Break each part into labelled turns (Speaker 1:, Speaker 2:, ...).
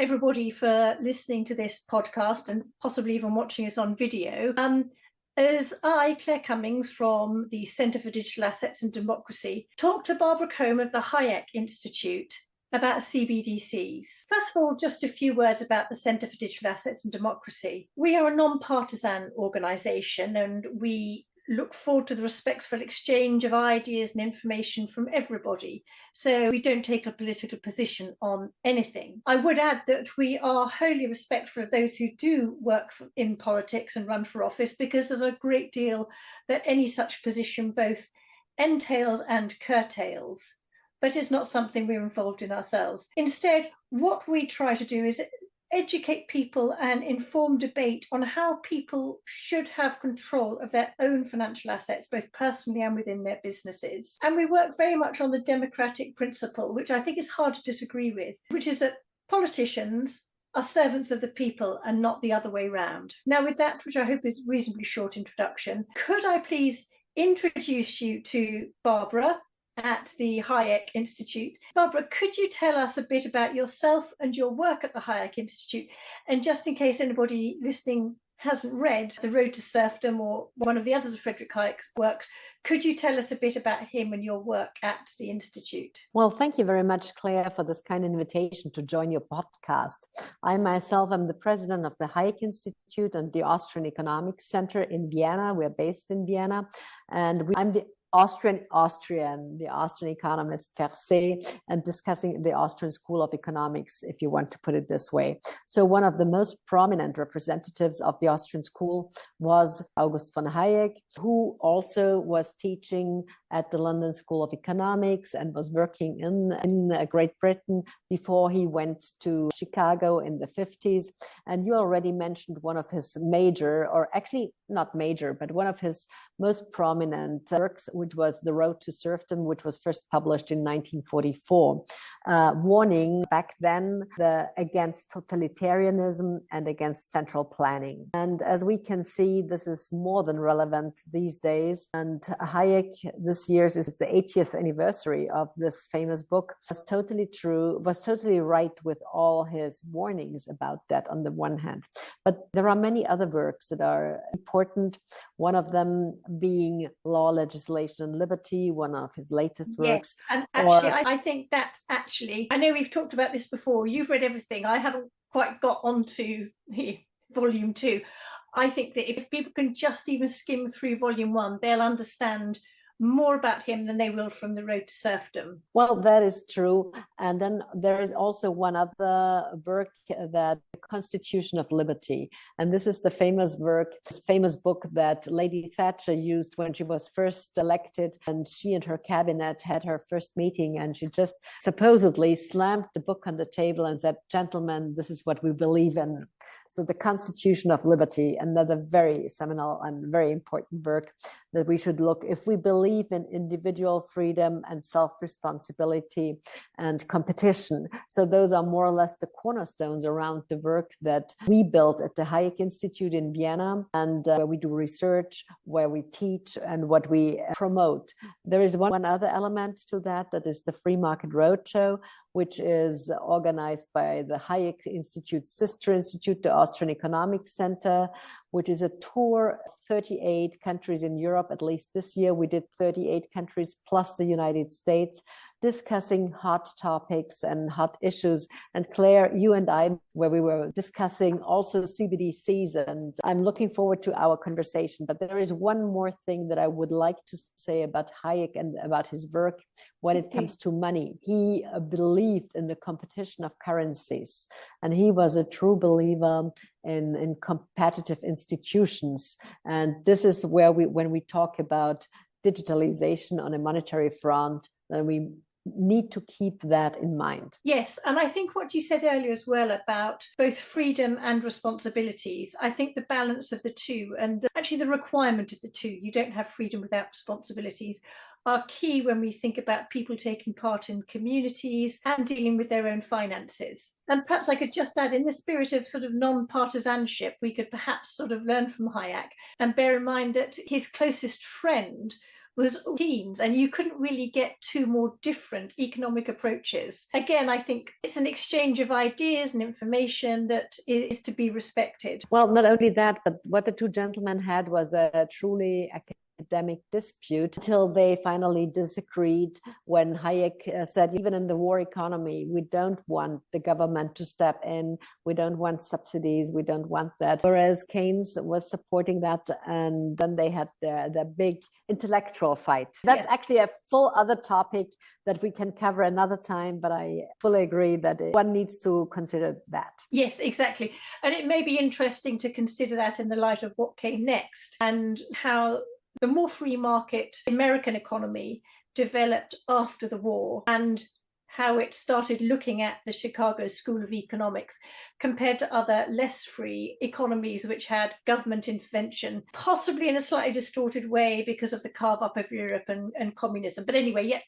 Speaker 1: everybody for listening to this podcast and possibly even watching us on video. As I, Claire Cummings from the Centre for Digital Assets and Democracy, talked to Barbara Kolm of the Hayek Institute about CBDCs. First of all, just a few words about the Centre for Digital Assets and Democracy. We are a non-partisan organisation, and we look forward to the respectful exchange of ideas and information from everybody. So we don't take a political position on anything. I would add that we are wholly respectful of those who do work in politics and run for office, because there's a great deal that any such position both entails and curtails. But it's not something we're involved in ourselves. Instead, what we try to do is educate people and inform debate on how people should have control of their own financial assets, both personally and within their businesses. And we work very much on the democratic principle, which I think is hard to disagree with, which is that politicians are servants of the people and not the other way round. Now, with that, which I hope is a reasonably short introduction, could I please introduce you to Barbara at the Hayek Institute. Barbara, could you tell us a bit about yourself and your work at the Hayek Institute? And just in case anybody listening hasn't read The Road to Serfdom or one of the others of Frederick Hayek's works, could you tell us a bit about him and your work at the Institute?
Speaker 2: Well, thank you very much, Claire, for this kind invitation to join your podcast. I myself am the president of the Hayek Institute and the Austrian Economics Center in Vienna. We're based in Vienna, and I'm the Austrian economist per se, and discussing the Austrian School of Economics, if you want to put it this way. So one of the most prominent representatives of the Austrian school was August von Hayek, who also was teaching at the London School of Economics and was working in Great Britain before he went to Chicago in the 50s. And you already mentioned one of his major, or actually not major, but one of his most prominent works, which was The Road to Serfdom, which was first published in 1944, warning back then against totalitarianism and against central planning. And as we can see, this is more than relevant these days. And Hayek, this year is the 80th anniversary of this famous book, was totally true, was totally right with all his warnings about that on the one hand. But there are many other works that are important, one of them being Law, Legislation and Liberty, one of his latest works.
Speaker 1: Yes, and actually, I think that's actually, I know we've talked about this before, you've read everything, I haven't quite got onto volume 2. I think that if people can just even skim through volume 1, they'll understand more about him than they will from The Road to Serfdom.
Speaker 2: Well, that is true. And then there is also one other work, that the Constitution of Liberty. And this is the famous book that Lady Thatcher used when she was first elected, and she and her cabinet had her first meeting, and she just supposedly slammed the book on the table and said, "Gentlemen, this is what we believe in." So the Constitution of Liberty, another very seminal and very important work that we should look, if we believe in individual freedom and self-responsibility and competition. So those are more or less the cornerstones around the work that we built at the Hayek Institute in Vienna, and where we do research, where we teach, and what we promote. There is one other element to that is the Free Market Roadshow, which is organized by the Hayek Institute's sister institute, the Austrian Economics Center, which is a tour of 38 countries in Europe. At least this year, we did 38 countries plus the United States, discussing hot topics and hot issues. And Claire, you and I, where we were discussing also CBDCs, and I'm looking forward to our conversation. But there is one more thing that I would like to say about Hayek and about his work when it comes to money. He believed in the competition of currencies, and he was a true believer in competitive institutions. And this is where when we talk about digitalization on a monetary front, then we need to keep that in mind.
Speaker 1: Yes, and I think what you said earlier as well about both freedom and responsibilities, I think the balance of the two, and actually the requirement of the two, you don't have freedom without responsibilities, are key when we think about people taking part in communities and dealing with their own finances. And perhaps I could just add, in the spirit of sort of non-partisanship, we could perhaps sort of learn from Hayek and bear in mind that his closest friend was Keynes, and you couldn't really get two more different economic approaches. Again, I think it's an exchange of ideas and information that is to be respected.
Speaker 2: Well, not only that, but what the two gentlemen had was a truly academic dispute until they finally disagreed when Hayek said, even in the war economy, we don't want the government to step in. We don't want subsidies. We don't want that. Whereas Keynes was supporting that. And then they had the big intellectual fight. That's actually a full other topic that we can cover another time, but I fully agree that one needs to consider that.
Speaker 1: Yes, exactly. And it may be interesting to consider that in the light of what came next and how the more free market American economy developed after the war, and how it started looking at the Chicago School of Economics compared to other less free economies which had government intervention, possibly in a slightly distorted way because of the carve up of Europe and communism. But anyway, yeah,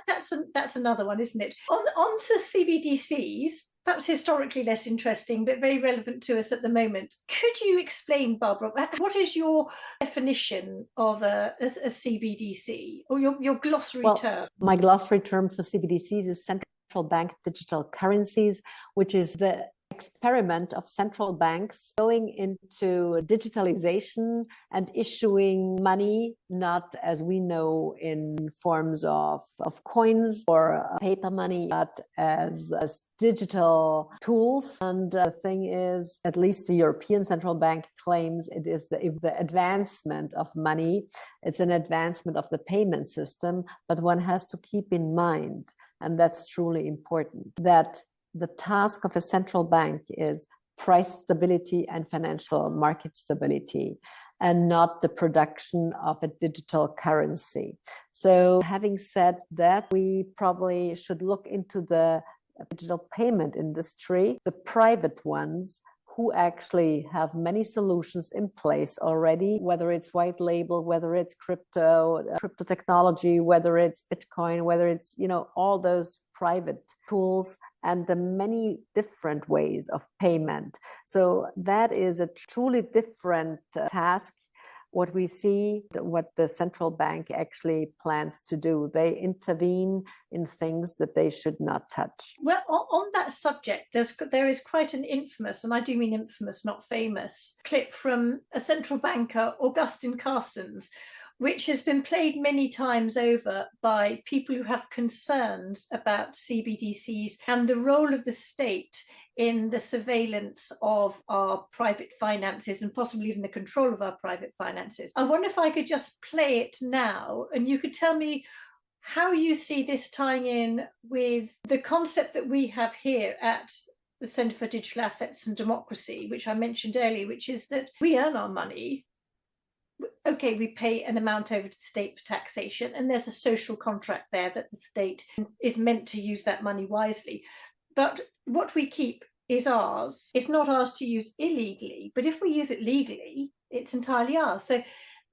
Speaker 1: that's another one, isn't it? On to CBDCs. Perhaps historically less interesting, but very relevant to us at the moment. Could you explain, Barbara, what is your definition of a CBDC, or your glossary term?
Speaker 2: My glossary term for CBDCs is central bank digital currencies, which is the experiment of central banks going into digitalization and issuing money, not as we know in forms of coins or paper money, but as digital tools. And the thing is, at least the European Central Bank claims it is the advancement of money. It's an advancement of the payment system, but one has to keep in mind, and that's truly important, that the task of a central bank is price stability and financial market stability, and not the production of a digital currency. So having said that, we probably should look into the digital payment industry, the private ones, who actually have many solutions in place already, whether it's white label, whether it's crypto technology, whether it's Bitcoin, whether it's, all those private tools and the many different ways of payment. So that is a truly different task. What we see, what the central bank actually plans to do, they intervene in things that they should not touch.
Speaker 1: Well, on that subject, there is quite an infamous, and I do mean infamous, not famous, clip from a central banker, Augustin Carstens, which has been played many times over by people who have concerns about CBDCs and the role of the state in the surveillance of our private finances and possibly even the control of our private finances. I wonder if I could just play it now and you could tell me how you see this tying in with the concept that we have here at the Centre for Digital Assets and Democracy, which I mentioned earlier, which is that we earn our money. Okay, we pay an amount over to the state for taxation, and there's a social contract there that the state is meant to use that money wisely. But what we keep is ours. It's not ours to use illegally, but if we use it legally, it's entirely ours. So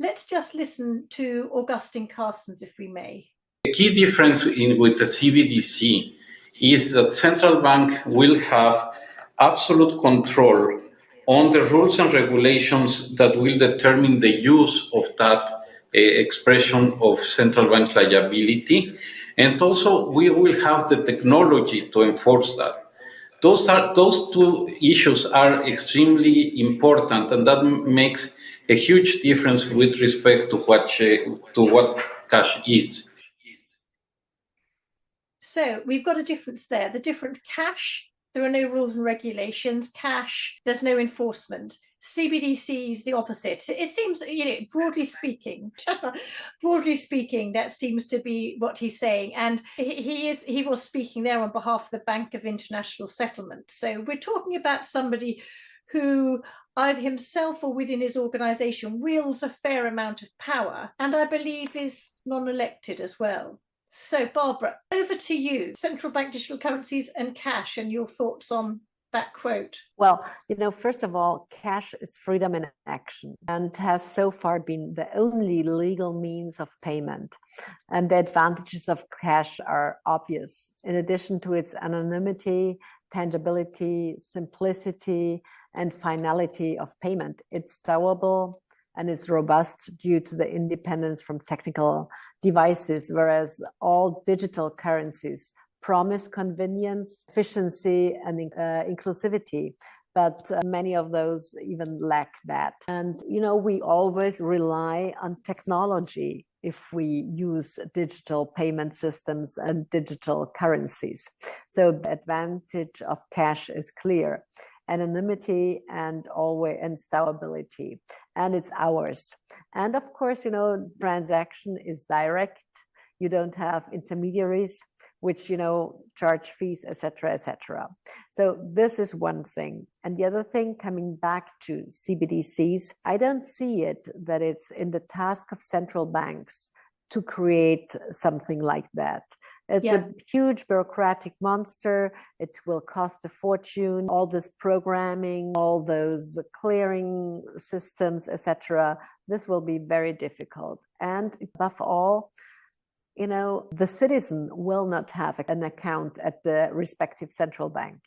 Speaker 1: let's just listen to Augustin Carstens, if we may.
Speaker 3: The key difference with the CBDC is that central bank will have absolute control on the rules and regulations that will determine the use of that expression of central bank liability. And also we will have the technology to enforce that. Those two issues are extremely important, and that makes a huge difference with respect to what cash is.
Speaker 1: So we've got a difference there. The different cash, there are no rules and regulations. Cash, there's no enforcement. CBDCs, the opposite. It seems, broadly speaking, that seems to be what he's saying. And he was speaking there on behalf of the Bank of International Settlement. So we're talking about somebody who either himself or within his organization wields a fair amount of power, and I believe is non-elected as well. So Barbara, over to you. Central bank digital currencies and cash, and your thoughts on that quote.
Speaker 2: Well, first of all, cash is freedom in action and has so far been the only legal means of payment. And the advantages of cash are obvious. In addition to its anonymity, tangibility, simplicity, and finality of payment, it's stowable, and it's robust due to the independence from technical devices, whereas all digital currencies promise convenience, efficiency, and inclusivity. But many of those even lack that. And, we always rely on technology if we use digital payment systems and digital currencies. So the advantage of cash is clear. Anonymity and stowability, and it's ours. And of course, transaction is direct. You don't have intermediaries which charge fees, etc., etc. So this is one thing. And the other thing, coming back to CBDCs, I don't see it that it's in the task of central banks to create something like that. It's a huge bureaucratic monster. It will cost a fortune. All this programming, all those clearing systems, etc. This will be very difficult. And above all, the citizen will not have an account at the respective central bank.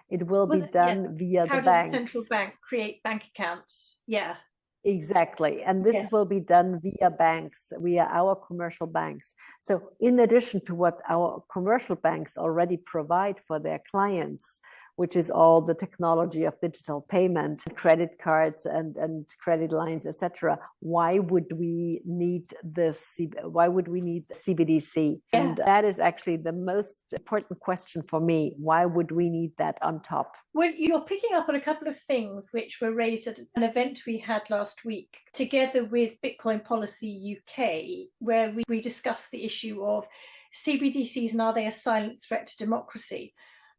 Speaker 2: It will be done via the banks.
Speaker 1: How does the central bank create bank accounts? Yeah.
Speaker 2: Exactly. And this will be done via banks, via our commercial banks. So in addition to what our commercial banks already provide for their clients, which is all the technology of digital payment, credit cards and credit lines, etc. Why would we need this? Why would we need the CBDC? Yeah. And that is actually the most important question for me. Why would we need that on top?
Speaker 1: Well, you're picking up on a couple of things which were raised at an event we had last week, together with Bitcoin Policy UK, where we discussed the issue of CBDCs and are they a silent threat to democracy?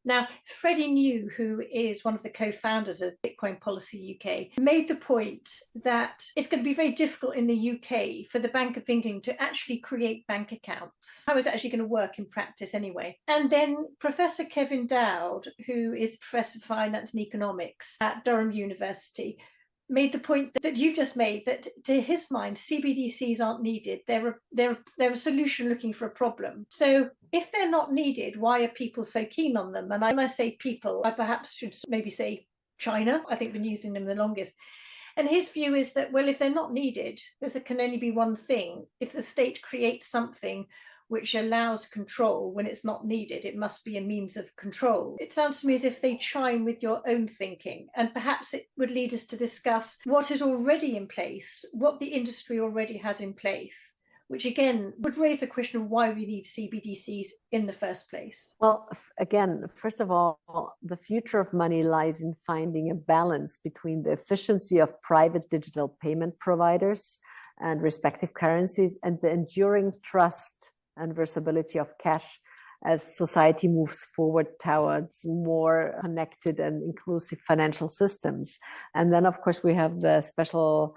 Speaker 1: Now, Freddie New, who is one of the co-founders of Bitcoin Policy UK, made the point that it's going to be very difficult in the UK for the Bank of England to actually create bank accounts. How is it actually going to work in practice anyway? And then Professor Kevin Dowd, who is Professor of Finance and Economics at Durham University, made the point that you've just made, that to his mind, CBDCs aren't needed. They're a solution looking for a problem. So if they're not needed, why are people so keen on them? And when I say people, I perhaps should maybe say China. I think been using them the longest. And his view is that, well, if they're not needed, there can only be one thing. If the state creates something which allows control when it's not needed, it must be a means of control. It sounds to me as if they chime with your own thinking, and perhaps it would lead us to discuss what is already in place, what the industry already has in place, which again would raise the question of why we need CBDCs in the first place.
Speaker 2: Well, again, first of all, the future of money lies in finding a balance between the efficiency of private digital payment providers and respective currencies and the enduring trust and versatility of cash as society moves forward towards more connected and inclusive financial systems. And then, of course, we have the special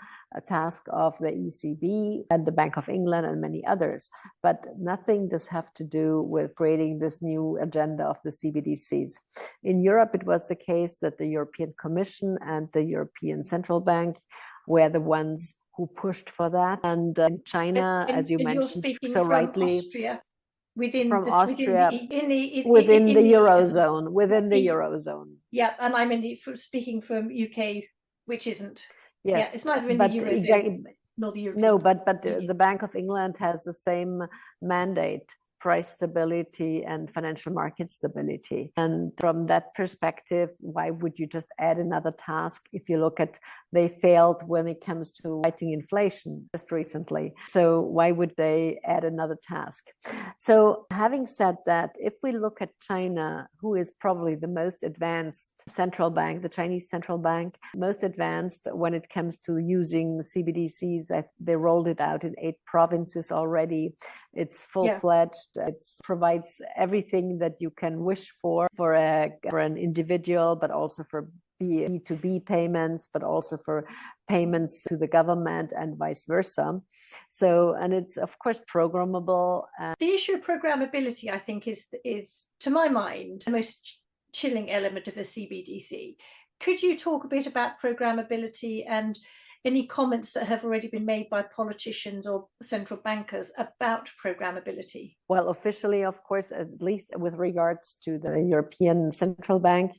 Speaker 2: task of the ECB and the Bank of England and many others. But nothing does have to do with creating this new agenda of the CBDCs. In Europe, it was the case that the European Commission and the European Central Bank were the ones who pushed for that. And in China, as you mentioned so rightly,
Speaker 1: Austria,
Speaker 2: within the Eurozone.
Speaker 1: Yeah, and I'm speaking from UK, which isn't. Yes, yeah, it's neither in the Eurozone. Exactly. Nor the European.
Speaker 2: No, but the Bank of England has the same mandate: price stability and financial market stability. And from that perspective, why would you just add another task? If you look at, they failed when it comes to fighting inflation just recently. So why would they add another task? So having said that, if we look at China, who is probably the most advanced central bank, the Chinese central bank, most advanced when it comes to using CBDCs, they rolled it out in 8 provinces already. It's full-fledged. Yeah. It provides everything that you can wish for an individual, but also for B2B payments, but also for payments to the government and vice versa. So, and it's of course programmable.
Speaker 1: The issue of programmability, I think, is to my mind the most chilling element of a CBDC. Could you talk a bit about programmability and any comments that have already been made by politicians or central bankers about programmability?
Speaker 2: Well, officially, of course, at least with regards to the European Central Bank,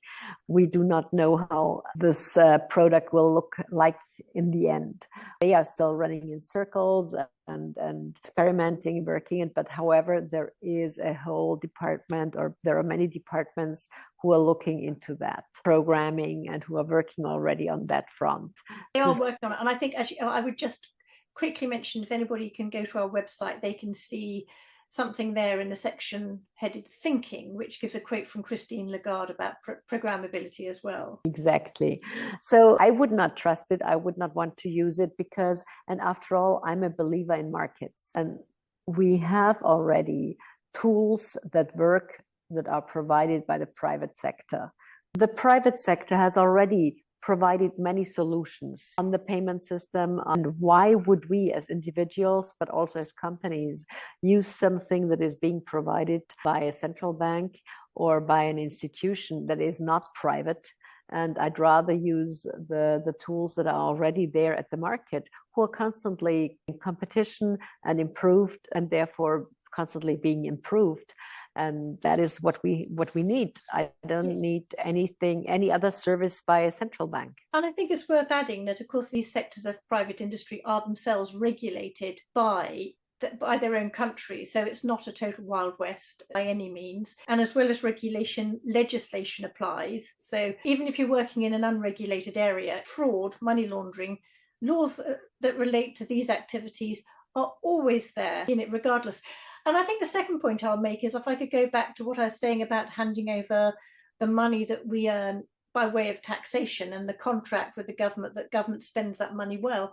Speaker 2: we do not know how this product will look like in the end. They are still running in circles and experimenting, working it. But however, there is a whole department, or there are many departments who are looking into that programming and who are working already on that front.
Speaker 1: They are working on it. And I think actually I would just quickly mention, if anybody can go to our website, they can see something there in the section headed Thinking, which gives a quote from Christine Lagarde about programmability as well.
Speaker 2: Exactly. So I would not trust it. I would not want to use it because, and after all, I'm a believer in markets. And we have already tools that work, that are provided by the private sector. The private sector has already provided many solutions on the payment system. And why would we as individuals, but also as companies, use something that is being provided by a central bank or by an institution that is not private? And I'd rather use the tools that are already there at the market, who are constantly in competition and improved, and therefore constantly being improved. And that is what we need. I don't need any other service by a central bank.
Speaker 1: And I think it's worth adding that, of course, these sectors of private industry are themselves regulated by their own country. So it's not a total Wild West by any means. And as well as regulation, legislation applies. So even if you're working in an unregulated area, fraud, money laundering, laws that relate to these activities are always there in it regardless. And I think the second point I'll make is, if I could go back to what I was saying about handing over the money that we earn by way of taxation and the contract with the government, that government spends that money well,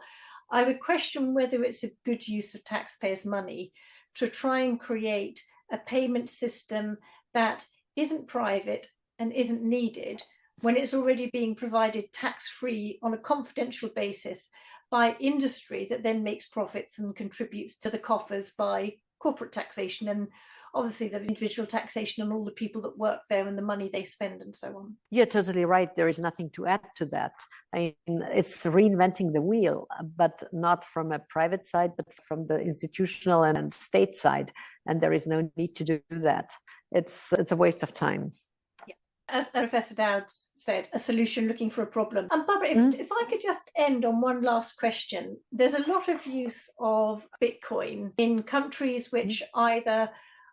Speaker 1: I would question whether it's a good use of taxpayers' money to try and create a payment system that isn't private and isn't needed when it's already being provided tax-free on a confidential basis by industry that then makes profits and contributes to the coffers by corporate taxation, and obviously the individual taxation on all the people that work there and the money they spend and so on.
Speaker 2: You're totally right. There is nothing to add to that. I mean, it's reinventing the wheel, but not from a private side, but from the institutional and state side. And there is no need to do that. It's a waste of time.
Speaker 1: As Professor Dowd said, a solution looking for a problem. And Barbara, if I could just end on one last question. There's a lot of use of Bitcoin in countries which either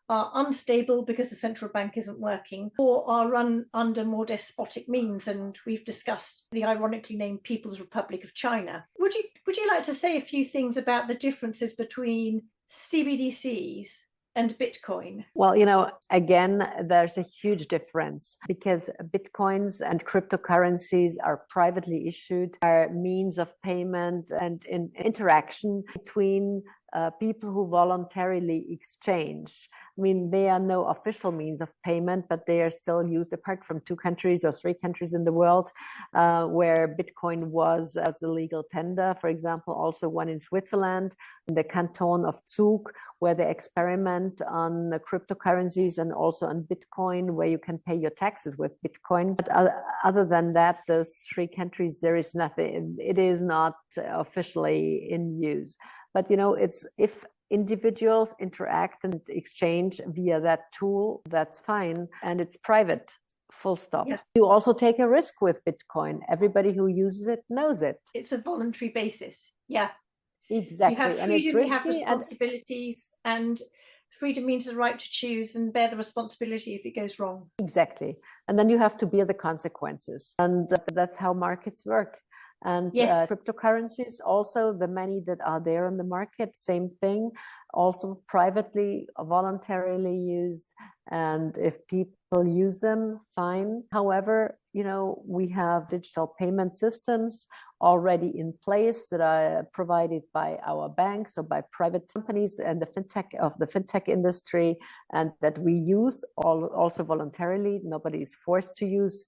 Speaker 1: are unstable because the central bank isn't working, or are run under more despotic means. And we've discussed the ironically named People's Republic of China. Would you like to say a few things about the differences between CBDCs and Bitcoin?
Speaker 2: Well, again, there's a huge difference, because Bitcoins and cryptocurrencies are privately issued, are means of payment and interaction between people who voluntarily exchange. I mean, they are no official means of payment, but they are still used, apart from 2 countries or 3 countries in the world where Bitcoin was as a legal tender. For example, also one in Switzerland, in the canton of Zug, where they experiment on cryptocurrencies and also on Bitcoin, where you can pay your taxes with Bitcoin. But other than that, those 3 countries, there is nothing. It is not officially in use. But, it's if individuals interact and exchange via that tool, that's fine. And it's private, full stop. Yeah. You also take a risk with Bitcoin. Everybody who uses it knows it.
Speaker 1: It's a voluntary basis. Yeah.
Speaker 2: Exactly.
Speaker 1: You have freedom, you have responsibilities, and freedom means the right to choose and bear the responsibility if it goes wrong.
Speaker 2: Exactly. And then you have to bear the consequences. And that's how markets work. And yes. Cryptocurrencies, also the money that are there on the market, same thing, also privately, voluntarily used. And if people use them, fine. However, we have digital payment systems already in place that are provided by our banks or by private companies and the fintech industry, and that we use also voluntarily. Nobody is forced to use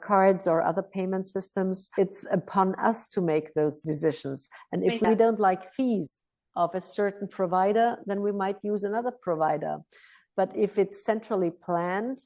Speaker 2: cards or other payment systems. It's upon us to make those decisions. And if we don't like fees of a certain provider, then we might use another provider. But if it's centrally planned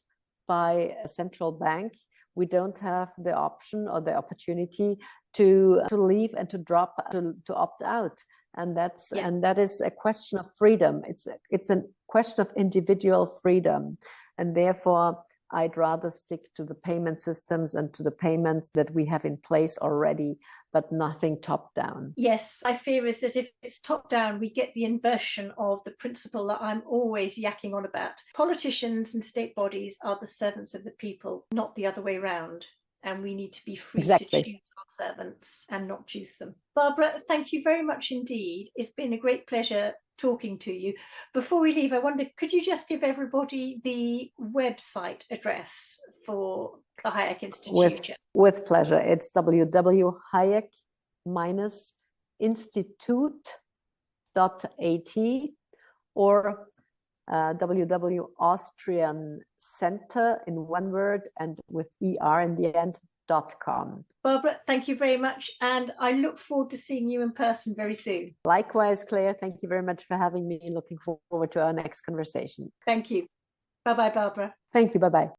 Speaker 2: by a central bank, we don't have the option or the opportunity to leave and to opt out. and that is a question of freedom. It's a question of individual freedom, and therefore I'd rather stick to the payment systems and to the payments that we have in place already, but nothing top down.
Speaker 1: Yes, my fear is that if it's top down, we get the inversion of the principle that I'm always yakking on about. Politicians and state bodies are the servants of the people, not the other way around. And we need to be free to choose our servants and not choose them. Barbara, thank you very much indeed. It's been a great pleasure talking to you. Before we leave, I wonder, could you just give everybody the website address for the Hayek Institute?
Speaker 2: With pleasure. It's www.hayek-institute.at or www.austriancenter in one word and with ER in the end, .com.
Speaker 1: Barbara, thank you very much. And I look forward to seeing you in person very soon.
Speaker 2: Likewise, Claire, thank you very much for having me. Looking forward to our next conversation.
Speaker 1: Thank you. Bye-bye, Barbara.
Speaker 2: Thank you. Bye-bye.